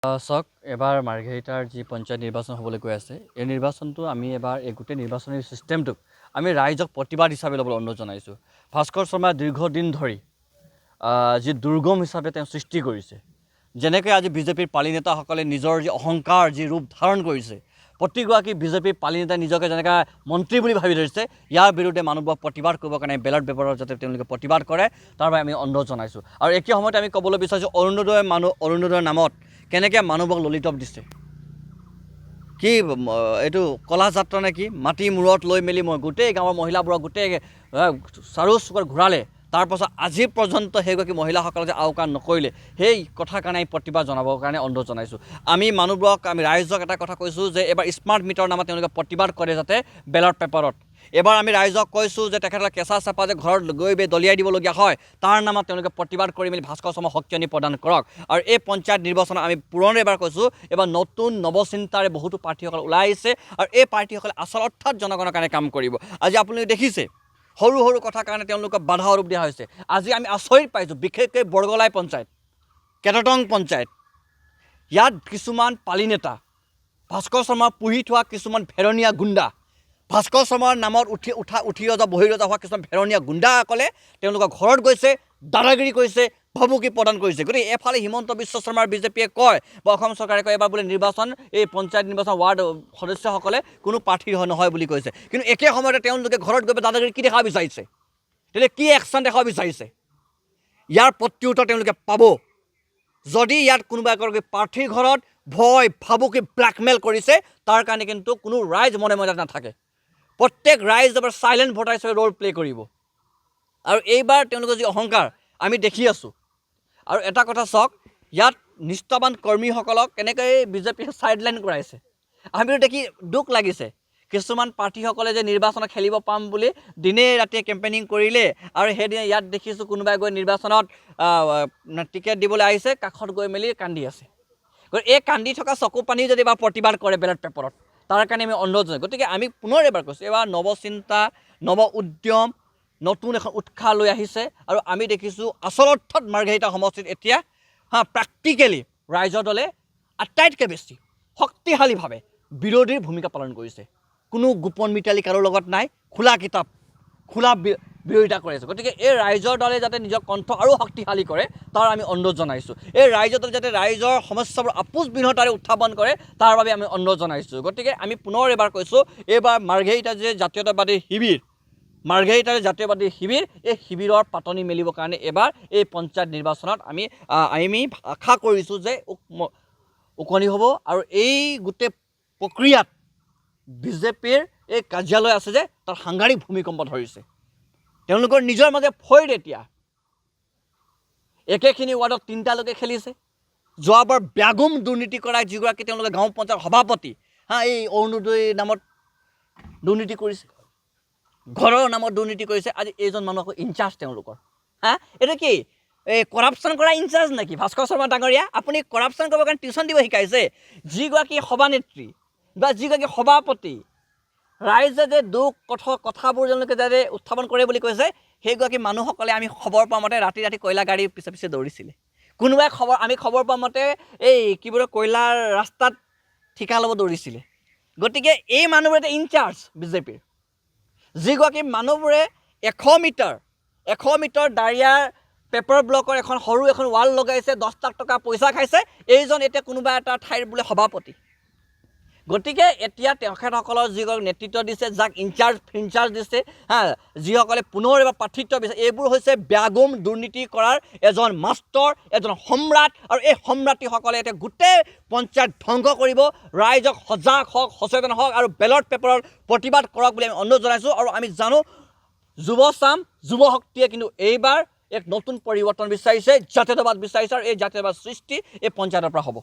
চাওক এবাৰ মাৰ্ঘেৰিটাৰ যি পঞ্চায়ত নিৰ্বাচন হ'বলৈ গৈ আছে এই নিৰ্বাচনটো আমি এবাৰ এই গোটেই নিৰ্বাচনী ছিষ্টেমটোক আমি ৰাইজক প্ৰতিবাদ হিচাপে ল'বলৈ অনুৰোধ জনাইছোঁ। ভাস্কৰ শৰ্মাই দীৰ্ঘদিন ধৰি যি দুৰ্গম হিচাপে তেওঁ সৃষ্টি কৰিছে, যেনেকৈ আজি বিজেপিৰ পালি নেতাসকলে নিজৰ যি অহংকাৰ যি ৰূপ ধাৰণ কৰিছে, প্ৰতিগৰাকী বিজেপিৰ পালি নেতাই নিজকে যেনেকৈ মন্ত্ৰী বুলি ভাবি ধৰিছে, ইয়াৰ বিৰুদ্ধে মানুহবোৰক প্ৰতিবাদ কৰিবৰ কাৰণে বেলট পেপাৰত যাতে তেওঁলোকে প্ৰতিবাদ কৰে তাৰ বাবে আমি অনুৰোধ জনাইছোঁ। আৰু একে সময়তে আমি ক'বলৈ বিচাৰিছোঁ অৰুণোদয়ৰ নামত কেনেকৈ মানুহবোৰক ললিটপ দিছে, কি এইটো কলা যাত্ৰা নে কি, মাটি মূৰত লৈ মেলি মই গোটেই গাঁৱৰ মহিলাবোৰক গোটেই চাৰু চুকত ঘূৰালে, তাৰপাছত আজি পৰ্যন্ত সেইগৰাকী মহিলাসকলে যে আওকাণ নকৰিলে, সেই কথাৰ কাৰণে আমি প্ৰতিবাদ জনাবৰ কাৰণে অনুৰোধ জনাইছোঁ। আমি মানুহবোৰক আমি ৰাইজক এটা কথা কৈছোঁ যে এবাৰ স্মাৰ্ট মিটাৰৰ নামত তেওঁলোকে প্ৰতিবাদ কৰে যাতে বেলট পেপাৰত। এবাৰ আমি ৰাইজক কৈছোঁ যে তেখেতসকলে কেঁচা চেপা যে ঘৰত গৈ দলিয়াই দিবলগীয়া হয়, তাৰ নামত তেওঁলোকে প্ৰতিবাদ কৰি মেলি ভাস্কৰ শৰ্মাক সকিয়নি প্ৰদান কৰক। আৰু এই পঞ্চায়ত নিৰ্বাচনত আমি পুনৰ এবাৰ কৈছোঁ, এবাৰ নতুন নৱচিন্তাৰে বহুতো প্ৰাৰ্থীসকল ওলাই আহিছে আৰু এই প্ৰাৰ্থীসকলে আচল অৰ্থত জনগণৰ কাৰণে কাম কৰিব। আজি আপোনালোকে দেখিছে সৰু সৰু কথাৰ কাৰণে তেওঁলোকক বাধা আৰোপ দিয়া হৈছে। আজি আমি আচৰিত পাইছোঁ, বিশেষকৈ বৰগলাই পঞ্চায়ত, কেটটং পঞ্চায়ত, ইয়াত কিছুমান পালি নেতা, ভাস্কৰ শৰ্মাৰ পুহি থোৱা কিছুমান ভেৰণীয়া গুণ্ডা, ভাস্কৰ শৰ্মাৰ নামত উঠি ৰজা বহি ৰজা হোৱা কিছুমান ভেৰণীয়া গুণ্ডাসকলে তেওঁলোকৰ ঘৰত গৈছে, দাদাগিৰি কৰিছে, ভাবুকি প্ৰদান কৰিছে। গতিকে এফালে হিমন্ত বিশ্ব শৰ্মাৰ বিজেপিয়ে কয় বা অসম চৰকাৰে কয় এবাৰ বোলে নিৰ্বাচন এই পঞ্চায়ত নিৰ্বাচন ৱাৰ্ড সদস্যসকলে কোনো প্ৰাৰ্থী নহয় বুলি কৈছে, কিন্তু একে সময়তে তেওঁলোকে ঘৰত গৈ দাদাগিৰি কি দেখাব বিচাৰিছে, তেতিয়া কি একশ্যন দেখাব বিচাৰিছে, ইয়াৰ প্ৰত্যুত্তৰ তেওঁলোকে পাব। যদি ইয়াত কোনোবা এগৰাকী প্ৰাৰ্থীৰ ঘৰত ভয় ভাবুকি ব্লেকমেইল কৰিছে, তাৰ কাৰণে কিন্তু কোনো ৰাইজ মনে মনে নাথাকে, প্ৰত্যেক ৰাইজ এবাৰ চাইলেণ্ট ভোটাৰ হিচাপে ৰ'ল প্লে' কৰিব। আৰু এইবাৰ তেওঁলোকৰ যি অহংকাৰ আমি দেখি আছোঁ। আৰু এটা কথা চাওক, ইয়াত নিষ্ঠাবান কৰ্মীসকলক কেনেকৈ বিজেপিয়ে চাইডলাইন কৰাইছে, আমিতো দেখি দুখ লাগিছে। কিছুমান প্ৰাৰ্থীসকলে যে নিৰ্বাচনত খেলিব পাম বুলি দিনে ৰাতিয়ে কেম্পেইনিং কৰিলে, আৰু সেইদিনা ইয়াত দেখিছোঁ কোনোবাই গৈ নিৰ্বাচনত টিকেট দিবলৈ আহিছে, কাষত গৈ মেলি কান্দি আছে। গতিকে এই কান্দি থকা চকু পানী যদি এবাৰ প্ৰতিবাদ কৰে বেলট পেপাৰত, তাৰ কাৰণে আমি অনুৰোধ জনাইছোঁ। গতিকে আমি পুনৰ এবাৰ কৈছোঁ, এইবাৰ নৱচিন্তা, নৱ উদ্যম, নতুন এখন উৎসাহ লৈ আহিছে। আৰু আমি দেখিছোঁ আচল অৰ্থত মাৰ্ঘেৰিটা সমষ্টিত এতিয়া প্ৰেক্টিকেলি ৰাইজৰ দলে আটাইতকৈ বেছি শক্তিশালীভাৱে বিৰোধীৰ ভূমিকা পালন কৰিছে। কোনো গোপন মিতালী কাৰো লগত নাই, খোলা কিতাপ, খোলা বিৰোধিতা কৰিছে। গতিকে এই ৰাইজৰ দলে যাতে নিজৰ কণ্ঠ আৰু শক্তিশালী কৰে তাৰ আমি অনুৰোধ জনাইছোঁ। এই ৰাইজৰ দলে যাতে ৰাইজৰ সমস্যাবোৰ আপোচবিহীনতাৰে উত্থাপন কৰে তাৰ বাবে আমি অনুৰোধ জনাইছোঁ। গতিকে আমি পুনৰ এবাৰ কৈছোঁ, এইবাৰ মাৰ্ঘেৰিটা যে জাতীয়তাবাদী শিবিৰ, মাৰ্ঘেৰিটাৰ জাতীয়বাদী শিবিৰ, এই শিবিৰৰ পাতনি মেলিবৰ কাৰণে এবাৰ এই পঞ্চায়ত নিৰ্বাচনত আমি আশা কৰিছোঁ যে উকনি হ'ব। আৰু এই গোটেই প্ৰক্ৰিয়াত বিজেপিৰ এই কাৰ্যালয় আছে যে তাত সাংঘাতিক ভূমিকম্প ধৰিছে। তেওঁলোকৰ নিজৰ মাজে ফৈৰ এতিয়া একেখিনি ৱাৰ্ডত 3টা লোকে খেলিছে। যোৱাবাৰ ব্যাগুম দুৰ্নীতি কৰাই যিগৰাকী তেওঁলোকে গাঁও পঞ্চায়ত সভাপতি, এই অৰুণোদয় নামত দুৰ্নীতি কৰিছে, ঘৰৰ নামত দুৰ্নীতি কৰিছে, আজি এইজন মানুহ আকৌ ইনচাৰ্জ তেওঁলোকৰ। এইটো কি এই কৰাপশ্যন কৰা ইনচাৰ্জ নেকি ভাস্কৰ শৰ্মা ডাঙৰীয়া? আপুনি কৰাপশ্যন কৰিবৰ কাৰণে টিউশ্যন দিব শিকাইছে। যিগৰাকী সভানেত্ৰী বা যিগৰাকী সভাপতি, ৰাইজে যে দুখ কথাবোৰ তেওঁলোকে যাতে উত্থাপন কৰে বুলি কৈছে, সেইগৰাকী মানুহসকলে আমি খবৰ পোৱা মতে ৰাতি ৰাতি কয়লা গাড়ী পিছে পিছে দৌৰিছিলে। কোনোবাই আমি খবৰ পোৱা মতে এই কি বোলে কয়লাৰ ৰাস্তাত ঠিকা ল'ব দৌৰিছিলে। গতিকে এই মানুহবোৰ এটা ইনচাৰ্জ বিজেপিৰ। যিগৰাকী মানুহবোৰে 100 মিটাৰ দাৰিয়াৰ পেপাৰ ব্লকৰ সৰু এখন ৱাল লগাইছে, 10 লাখ টকা পইচা খাইছে, এইজন এতিয়া কোনোবা এটা ঠাইৰ বোলে সভাপতি। গতিকে এতিয়া তেখেতসকলৰ যিসকল নেতৃত্ব দিছে, যাক ইনচাৰ্জ দিছে, যিসকলে পুনৰ এবাৰ প্ৰাৰ্থিত্ব দিছে, এইবোৰ হৈছে ব্যাগুম দুৰ্নীতি কৰাৰ এজন মাষ্টৰ, এজন সম্ৰাট। আৰু এই সম্ৰাটীসকলে এতিয়া গোটেই পঞ্চায়ত ধ্বংস কৰিব। ৰাইজক সজাগ হওক, সচেতন হওক আৰু বেলট পেপাৰৰ প্ৰতিবাদ কৰক বুলি আমি অনুৰোধ জনাইছোঁ। আৰু আমি জানো যুৱ শক্তিয়ে কিন্তু এইবাৰ এক নতুন পৰিৱৰ্তন বিচাৰিছে, জাতীয়তাবাদ বিচাৰিছে, আৰু এই জাতীয়তাবাদ সৃষ্টি এই পঞ্চায়তৰ পৰা হ'ব।